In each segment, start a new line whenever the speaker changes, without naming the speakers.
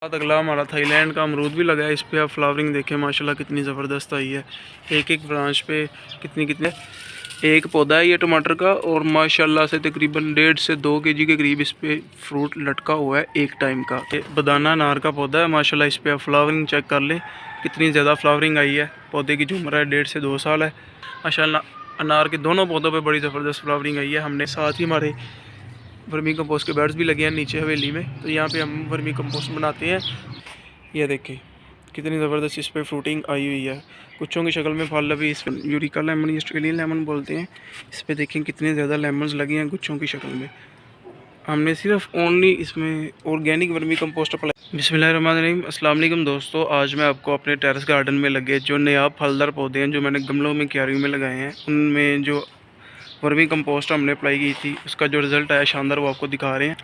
अगला हमारा थाईलैंड का अमरूद भी लगा है। इस पे आप फ्लावरिंग देखें माशाल्लाह कितनी ज़बरदस्त आई है। एक एक ब्रांच पे कितने एक पौधा है ये टमाटर का, और माशाल्लाह से तकरीबन 1.5 से 2 केजी के करीब इस पे फ्रूट लटका हुआ है एक टाइम का। ये बदाना अनार का पौधा है माशाल्लाह। इस पे आप फ्लावरिंग चेक कर लें कितनी ज़्यादा फ्लावरिंग आई है। पौधे की जो उम्र है 1.5 से 2 साल है माशाल्लाह। अनार के दोनों पौधों पर बड़ी ज़बरदस्त फ्लावरिंग आई है। हमने साथ ही हमारे वर्मी कंपोस्ट के बेड्स भी लगे हैं नीचे हवेली में, तो यहाँ पे हम वर्मी कंपोस्ट बनाते हैं। ये देखें कितनी ज़बरदस्त इस पर फ्रूटिंग आई हुई है। कुछों की शक्ल में फल अभी इस पर यूरिका लेमन, ऑस्ट्रेलियन लेमन बोलते हैं। इस पर देखें कितने ज़्यादा लेमन्स लगे हैं गुच्छों की शक्ल में। हमने सिर्फ ओनली इसमें ऑर्गेनिक वर्मी कंपोस्ट अप्लाई। बिस्मिल्लाहिर्रहमानिर्रहीम, अस्सलाम वालेकुम दोस्तों। आज मैं आपको अपने टेरेस गार्डन में लगे जो नया फलदार पौधे हैं जो मैंने गमलों में क्यारियों में लगाए हैं, उनमें जो वर्मी कंपोस्ट हमने अप्लाई की थी उसका जो रिज़ल्ट आया शानदार वो आपको दिखा रहे हैं।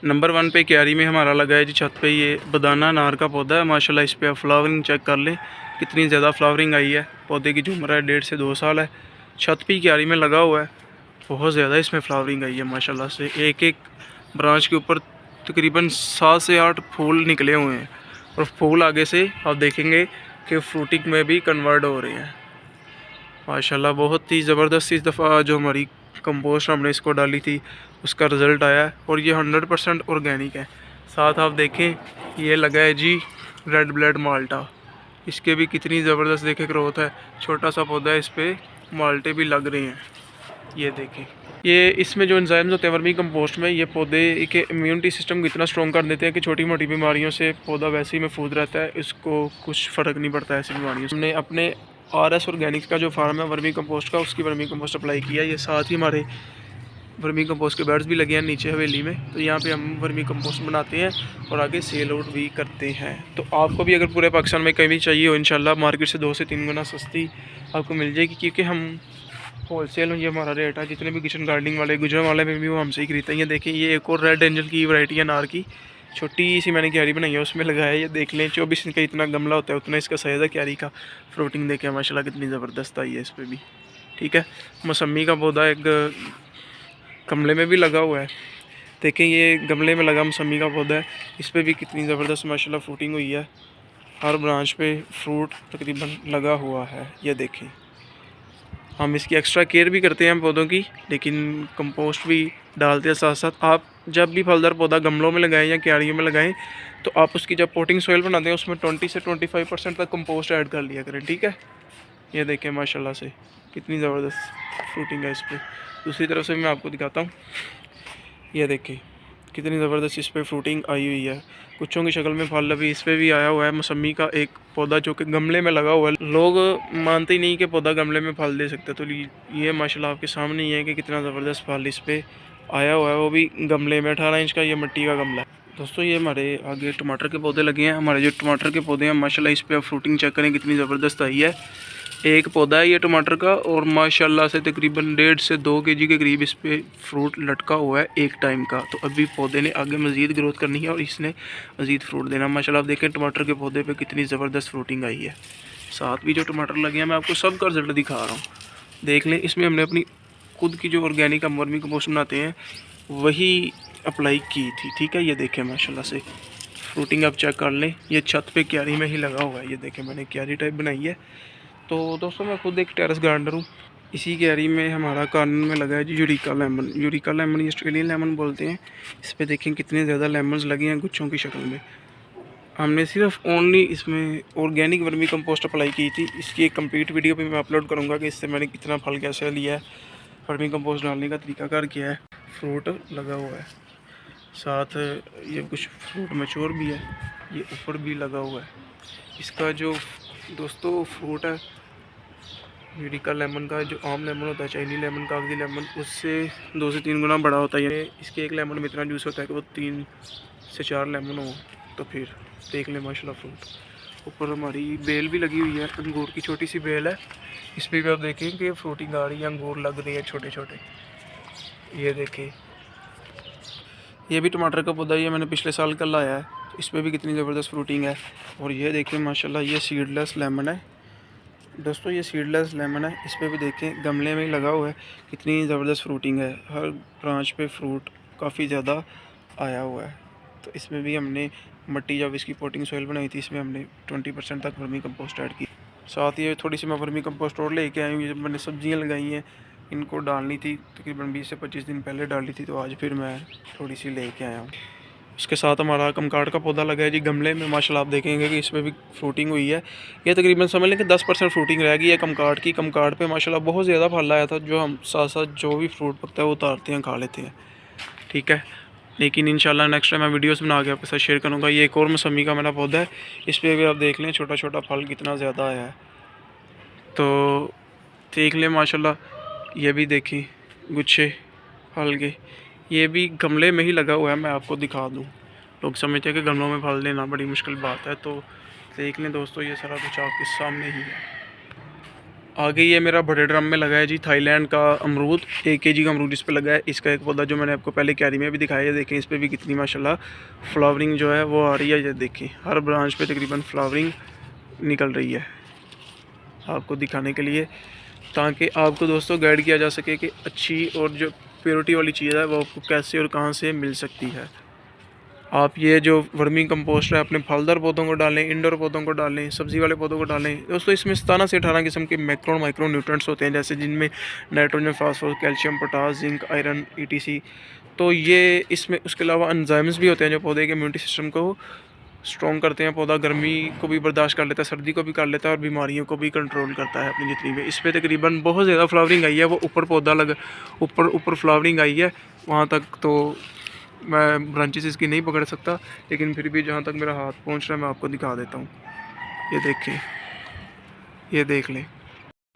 नंबर 1 पे क्यारी में हमारा लगा है जी छत पे ये बदाना अनार का पौधा है माशाल्लाह। इस पे आप फ्लावरिंग चेक कर लें कितनी ज़्यादा फ्लावरिंग आई है। पौधे की जो उम्र है 1.5 से 2 साल है। छत पे क्यारी में लगा हुआ है, बहुत ज़्यादा इसमें फ्लावरिंग आई है माशाल्लाह से। एक एक ब्रांच के ऊपर तकरीबन 7 से 8 फूल निकले हुए हैं, और फूल आगे से आप देखेंगे कि फ्रूटिंग में भी कन्वर्ट हो रहे हैं माशाल्लाह। बहुत ही ज़बरदस्त इस दफ़ा जो हमारी कंपोस्ट हमने इसको डाली थी उसका रिज़ल्ट आया है, और ये 100% ऑर्गेनिक है। साथ आप देखें ये लगा है जी रेड ब्लड माल्टा। इसके भी कितनी ज़बरदस्त देखें ग्रोथ है। छोटा सा पौधा है, इस पर माल्टे भी लग रहे हैं। ये देखें ये इसमें जो एंजाइम्स होते हैं वर्मी कंपोस्ट में, ये पौधे के इम्यूनिटी सिस्टम को इतना स्ट्रॉन्ग कर देते हैं कि छोटी मोटी बीमारियों से पौधा वैसे ही महफूज रहता है। इसको कुछ फ़र्क नहीं पड़ता ऐसी बीमारियों से। हमने अपने RS ऑर्गेनिक्स का जो फार्म है वर्मी कंपोस्ट का, उसकी वर्मी कंपोस्ट अप्लाई किया। ये साथ ही हमारे वर्मी कंपोस्ट के बेड्स भी लगे हैं नीचे हवेली में, तो यहाँ पे हम वर्मी कंपोस्ट बनाते हैं और आगे सेल आउट भी करते हैं। तो आपको भी अगर पूरे पाकिस्तान में कहीं भी चाहिए हो इंशाल्लाह मार्केट से 2 से 3 गुना सस्ती आपको मिल जाएगी, क्योंकि हम होलसेल ये हमारा रेट है। जितने भी किचन गार्डनिंग वाले गुजरात वाले में भी वो हमसे ही खरीदते हैं। ये देखें ये एक और रेड एंजल की वैरायटी है अनार की, छोटी सी मैंने क्यारी बनाई है उसमें लगाया है। ये देख लें 24 इंच का इतना गमला होता है उतना इसका साइज़ है क्यारी का। फ्रूटिंग देखें माशाल्लाह कितनी ज़बरदस्त आई है इस पर भी। ठीक है, मौसमी का पौधा एक गमले में भी लगा हुआ है। देखें ये गमले में लगा मौसमी का पौधा है, इस पर भी कितनी ज़बरदस्त माशाल्लाह फ्रूटिंग हुई है। हर ब्रांच पे फ्रूट तकरीबन लगा हुआ है। ये देखें हम इसकी एक्स्ट्रा केयर भी करते हैं पौधों की, लेकिन कंपोस्ट भी डालते हैं साथ साथ। आप जब भी फलदार पौधा गमलों में लगाएं या क्यारियों में लगाएं तो आप उसकी जब पोटिंग सोइल बनाते हैं उसमें 20 से 25% तक कंपोस्ट ऐड कर लिया करें। ठीक है, ये देखें माशाल्लाह से कितनी ज़बरदस्त फ्रूटिंग है इस पर। दूसरी तरफ से मैं आपको दिखाता हूँ। ये देखें कितनी ज़बरदस्त इस पर फ्रूटिंग आई हुई है। कुछों की शक्ल में फल अभी इस पर भी आया हुआ है। मौसमी का एक पौधा जो कि गमले में लगा हुआ है। लोग मानते ही नहीं कि पौधा गमले में फल दे सकते, तो ये माशाल्लाह आपके सामने ही है कि कितना ज़बरदस्त फल इस पर आया हुआ है, वो भी गमले में। 18 इंच का ये मिट्टी का गमला है। दोस्तों ये हमारे आगे टमाटर के पौधे लगे हैं। हमारे जो टमाटर के पौधे हैं माशाल्लाह इस पर आप फ्रूटिंग चेक करें कितनी ज़बरदस्त आई है। एक पौधा है ये टमाटर का, और माशाल्लाह से तकरीबन 1.5 से 2 केजी के करीब इस पर फ्रूट लटका हुआ है एक टाइम का। तो अभी पौधे ने आगे मज़ीद ग्रोथ करनी है और इसने मज़ीद फ्रूट देना। माशाल्लाह आप देखें टमाटर के पौधे पे कितनी ज़बरदस्त फ्रूटिंग आई है। साथ भी जो टमाटर लगे हैं मैं आपको सब का रिजल्ट दिखा रहा हूँ, देख लें। इसमें हमने अपनी खुद की जो ऑर्गेनिक हम वर्मी कंपोस्ट बनाते हैं वही अप्लाई की थी। ठीक है, ये देखें माशाल्लाह से फ्रूटिंग आप चेक कर लें। ये छत पे क्यारी में ही लगा हुआ है। ये देखें मैंने क्यारी टाइप बनाई है। तो दोस्तों मैं खुद एक टेरेस गार्डनर हूँ। इसी क्यारी में हमारा गार्डन में लगा है जी यूरिका लेमन, ऑस्ट्रेलियन लेमन बोलते हैं। इस पर देखें कितने ज़्यादा लेमन्स लगे हैं गुच्छों की शक्ल में। हमने सिर्फ ओनली इसमें ऑर्गेनिक वर्मी कंपोस्ट अप्लाई की थी। इसकी एक कंप्लीट वीडियो भी मैं अपलोड करूँगा कि इससे मैंने कितना फल कैसे लिया है, वर्मी कंपोस्ट डालने का तरीकाकार क्या है। फ्रूट लगा हुआ है, साथ ये कुछ फ्रूट मैच्योर भी है, ये ऊपर भी लगा हुआ है। इसका जो दोस्तों फ्रूट है यूरिका लेमन का, जो आम लेमन होता है, चाइनी लेमन, कागजी लेमन, उससे 2 से 3 गुना बड़ा होता है। ये इसके एक लेमन में इतना जूस होता है कि वो 3 से 4 लेमन हो। तो फिर देख लें माशाल्लाह फ्रूट। ऊपर हमारी बेल भी लगी हुई है, अंगूर की छोटी सी बेल है। इस पर भी आप देखें कि फ्रूटिंग आ रही है, अंगूर लग रही है छोटे छोटे। ये देखें ये भी टमाटर का पौधा ही है, मैंने पिछले साल का लाया है। इस पर भी कितनी ज़बरदस्त फ्रूटिंग है। और ये देखें माशाल्लाह ये सीडलेस लेमन है दोस्तों, ये सीडलेस लेमन है। इस पर भी देखें गमले में ही लगा हुआ है, कितनी ज़बरदस्त फ्रूटिंग है। हर ब्रांच पे फ्रूट काफ़ी ज़्यादा आया हुआ है। तो इसमें भी हमने मट्टी जब इसकी पोटिंग सॉइल बनाई थी इसमें हमने 20% तक वर्मी कंपोस्ट ऐड की। साथ ही थोड़ी सी मैं वर्मी कंपोस्ट और लेके आई हूँ। जब मैंने सब्जियाँ लगाई हैं इनको डालनी थी, तकरीबन 20 से 25 दिन पहले डाली थी, तो आज फिर मैं थोड़ी सी लेके आया हूँ। उसके साथ हमारा कमकाट का पौधा लगा है जी गमले में। माशाल्लाह आप देखेंगे कि इसमें भी फ्रूटिंग हुई है। ये तकरीबन समझ लें कि 10% फ्रूटिंग रह गई है कमकाट की। कमकाट पे माशाल्लाह बहुत ज़्यादा फल आया था, जो हम साथ साथ जो भी फ्रूट पकता है वो उतारते हैं, खा लेते हैं, ठीक है। लेकिन इंशाल्लाह नेक्स्ट टाइम मैं वीडियोस बना के आपके साथ शेयर करूँगा। ये एक और मौसमी का मेरा पौधा है, इस पर भी आप देख लें छोटा छोटा फल कितना ज़्यादा आया है, तो देख लें माशाल्लाह। ये भी देखिए गुच्छे फल के, ये भी गमले में ही लगा हुआ है। मैं आपको दिखा दूँ, लोग समझते हैं कि गमलों में फल देना बड़ी मुश्किल बात है, तो देख लें दोस्तों ये सारा कुछ आपके सामने ही है। आगे ये मेरा बड़े ड्रम में लगा है जी थाईलैंड का अमरूद, 1 kg का अमरूद इस पे लगा है। इसका एक पौधा जो मैंने आपको पहले क्यारी में भी दिखाया है, देखें इस पर भी कितनी माशाल्लाह फ्लावरिंग जो है वो आ रही है। ये देखिए हर ब्रांच पे तकरीबन फ्लावरिंग निकल रही है, आपको दिखाने के लिए, ताकि आपको दोस्तों गाइड किया जा सके कि अच्छी और जो प्योरिटी वाली चीज़ है वो आपको कैसे और कहाँ से मिल सकती है। आप ये जो वर्मी कंपोस्ट है अपने फलदार पौधों को डालें, इंडोर पौधों को डालें, सब्ज़ी वाले पौधों को डालें दोस्तों। इसमें 17 से 18 किस्म के मैक्रो और माइक्रो न्यूट्रिएंट्स होते हैं, जैसे जिनमें nitrogen, phosphorus, calcium, potash, zinc, iron, ETC। तो ये इसमें उसके अलावा एंजाइम्स भी होते हैं जो पौधे के इम्यूनिटी सिस्टम को स्ट्रॉन्ग करते हैं। पौधा गर्मी को भी बर्दाश्त कर लेता है, सर्दी को भी कर लेता है और बीमारियों को भी कंट्रोल करता है अपनी जितनी भी। इस पर तकरीबन बहुत ज़्यादा फ्लावरिंग आई है, वो ऊपर पौधा लगा ऊपर फ्लावरिंग आई है, वहाँ तक तो मैं ब्रांचेस इसकी नहीं पकड़ सकता, लेकिन फिर भी जहाँ तक मेरा हाथ पहुँच रहा है मैं आपको दिखा देता हूँ। ये देखें, ये देख लें,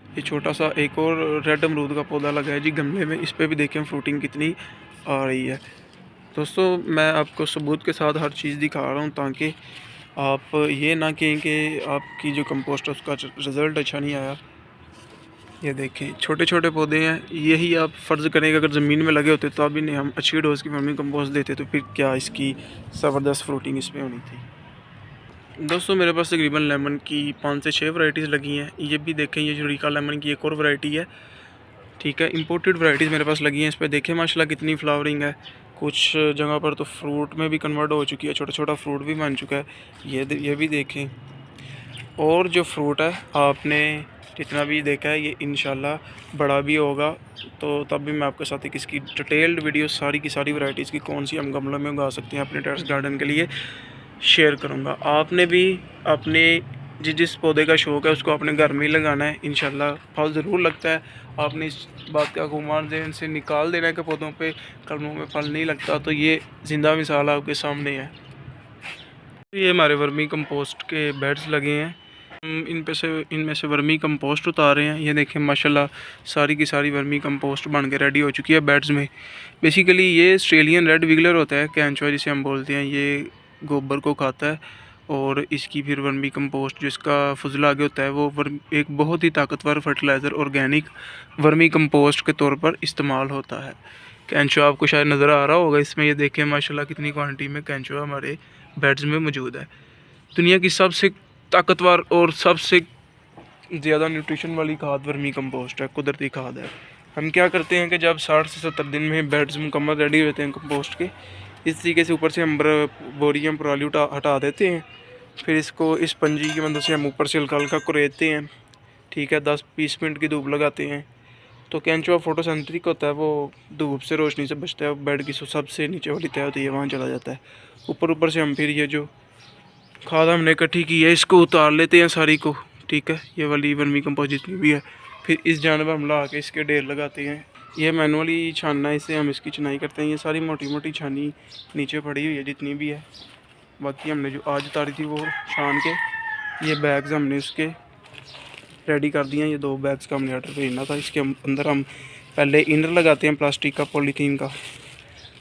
ये छोटा सा एक और रेड अमरूद का पौधा लगा है जी गमले में। इस पर भी देखें फ्रूटिंग कितनी आ रही है। दोस्तों मैं आपको सबूत के साथ हर चीज़ दिखा रहा हूँ, ताकि आप ये ना कहें कि आपकी जो कंपोस्ट है उसका रिज़ल्ट अच्छा नहीं आया। ये देखें छोटे छोटे पौधे हैं, यही आप फ़र्ज़ करें कि अगर ज़मीन में लगे होते तो अभी नहीं हम अच्छी डोज़ की वर्मी कंपोस्ट देते, तो फिर क्या इसकी ज़बरदस्त फ्रूटिंग इसमें होनी थी। दोस्तों मेरे पास तकरीबन लेमन की 5 से 6 वैरायटीज़ लगी हैं। ये भी देखें, ये यूरेका लेमन की एक और वैरायटी है, ठीक है। इंपोर्टेड वैरायटीज़ मेरे पास लगी हैं। इस पर देखें माशाल्लाह कितनी फ्लावरिंग है। कुछ जगह पर तो फ्रूट में भी कन्वर्ट हो चुकी है, छोटा छोटा फ्रूट भी बन चुका है। ये भी देखें, और जो फ्रूट है आपने जितना भी देखा है ये इंशाल्लाह बड़ा भी होगा, तो तब भी मैं आपके साथ एक इसकी डिटेल्ड वीडियो सारी की सारी वैरायटीज़ की कौन सी हम गमलों में उगा सकते हैं अपने टेरेस गार्डन के लिए शेयर करूंगा। आपने भी अपने जिस पौधे का शौक़ है उसको अपने घर में ही लगाना है, इंशाल्लाह फल ज़रूर लगता है। आपने इस बात का गुमान ज़हन से निकाल देना है कि पौधों पे कलमों में फल नहीं लगता, तो ये ज़िंदा मिसाल आपके सामने है। ये हमारे वर्मी कंपोस्ट के बेड्स लगे हैं, हम इनमें से वर्मी कंपोस्ट उतारे हैं। ये देखें माशाल्लाह सारी की सारी वर्मी कंपोस्ट बन के रेडी हो चुकी है बेड्स में। बेसिकली ये ऑस्ट्रेलियन रेड विगलर होता है, कैंचुआ जिसे हम बोलते हैं, ये गोबर को खाता है और इसकी फिर वर्मी कंपोस्ट जिसका फजला आगे होता है वो एक बहुत ही ताकतवर फर्टिलाइज़र ऑर्गेनिक वर्मी कंपोस्ट के तौर पर इस्तेमाल होता है। कैंचुआ आपको शायद नज़र आ रहा होगा इसमें, ये देखें माशाल्लाह कितनी क्वांटिटी में कैंचुआ हमारे बेड्स में मौजूद है। दुनिया की सबसे ताकतवर और सबसे ज़्यादा न्यूट्रिशन वाली खाद वर्मी कंपोस्ट है, कुदरती खाद है। हम क्या करते हैं कि जब 60 से 70 दिन में बेड्स मुकम्मल रेडी होते हैं कंपोस्ट के, इस तरीके से ऊपर से हम बोरियां पराली हटा देते हैं, फिर इसको इस पंजी की मदद से हम ऊपर से हल्का हल्का कुरेदते हैं, ठीक है। 10-20 मिनट की धूप लगाते हैं, तो कैंचुआ फोटोसेंट्रिक होता है, वो धूप से रोशनी से बचता है। बेड की सबसे नीचे वाली तय होती है वहाँ चला जाता है। ऊपर से हम फिर ये जो खाद हमने इकट्ठी की है इसको उतार लेते हैं सारी को, ठीक है। ये वाली वर्मी कंपोस्ट जितनी भी है, फिर इस जानब हम ला के इसके ढेर लगाते हैं। ये मैनुअली छानना है, इससे हम इसकी चुनाई करते हैं। ये सारी मोटी मोटी छानी नीचे पड़ी हुई है जितनी भी है, बाकी हमने जो आज उतारी थी वो छान के ये बैग्स हमने उसके रेडी कर दिए हैं। ये 2 बैग्स का हमने ऑर्डर भेजना था। इसके अंदर हम पहले इनर लगाते हैं प्लास्टिक का, पॉलीथीन का,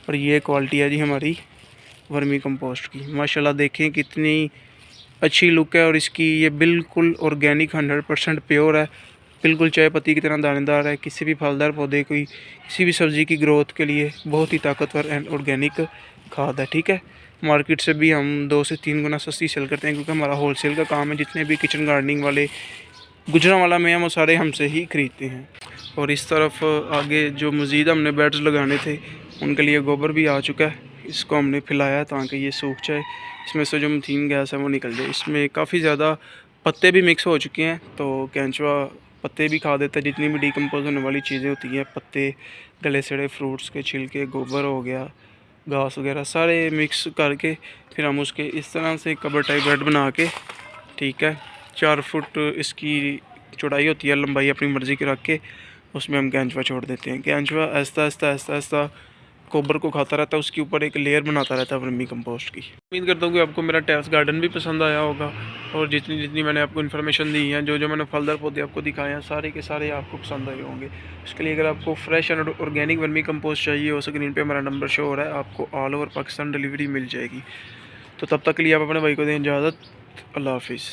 और ये क्वालिटी है जी हमारी वर्मी कंपोस्ट की। माशाल्लाह देखें कितनी अच्छी लुक है, और इसकी ये बिल्कुल ऑर्गेनिक 100% प्योर है, बिल्कुल चाय पत्ती की तरह दानेदार है। किसी भी फलदार पौधे की, किसी भी सब्ज़ी की ग्रोथ के लिए बहुत ही ताकतवर एंड ऑर्गेनिक खाद है, ठीक है। मार्केट से भी हम 2 से 3 गुना सस्ती सेल करते हैं, क्योंकि हमारा होलसेल का काम है। जितने भी किचन गार्डनिंग वाले गुजरांवाला में हम वो सारे हमसे ही ख़रीदते हैं। और इस तरफ आगे जो मज़ीद हमने बेड्स लगाने थे उनके लिए गोबर भी आ चुका है, इसको हमने फैलाया ताकि ये सूख जाए, इसमें से जो मीथेन गैस है वो निकल जाए। इसमें काफ़ी ज़्यादा पत्ते भी मिक्स हो चुके हैं, तो केंचुआ पत्ते भी खा देता है। जितनी भी डिकम्पोज होने वाली चीज़ें होती हैं, पत्ते, गले सड़े फ्रूट्स के छिलके, गोबर हो गया, घास वगैरह, सारे मिक्स करके फिर हम उसके इस तरह से कबर टाइप बेड बना के, ठीक है, 4 फुट इसकी चौड़ाई होती है, लंबाई अपनी मर्ज़ी की रख के उसमें हम केंचुआ छोड़ देते हैं। केंचुआ आहिस्ता आहिस्ता आहिस्ता आहिस्ता गोबर को खाता रहता है, उसके ऊपर एक लेयर बनाता रहता है वर्मी कंपोस्ट की। उम्मीद करता हूँ कि आपको मेरा टेरेस गार्डन भी पसंद आया होगा, और जितनी जितनी मैंने आपको इन्फॉर्मेशन दी है, जो जो मैंने फलदार पौधे आपको दिखाए हैं, सारे के सारे आपको पसंद आए होंगे। उसके लिए अगर आपको fresh and organic vermi compost चाहिए हो, स्क्रीन पे हमारा नंबर शो हो रहा है, आपको ऑल ओवर पाकिस्तान डिलीवरी मिल जाएगी। तो तब तक के लिए आप अपने भाई को दें इजाज़त। अल्लाह हाफिज़।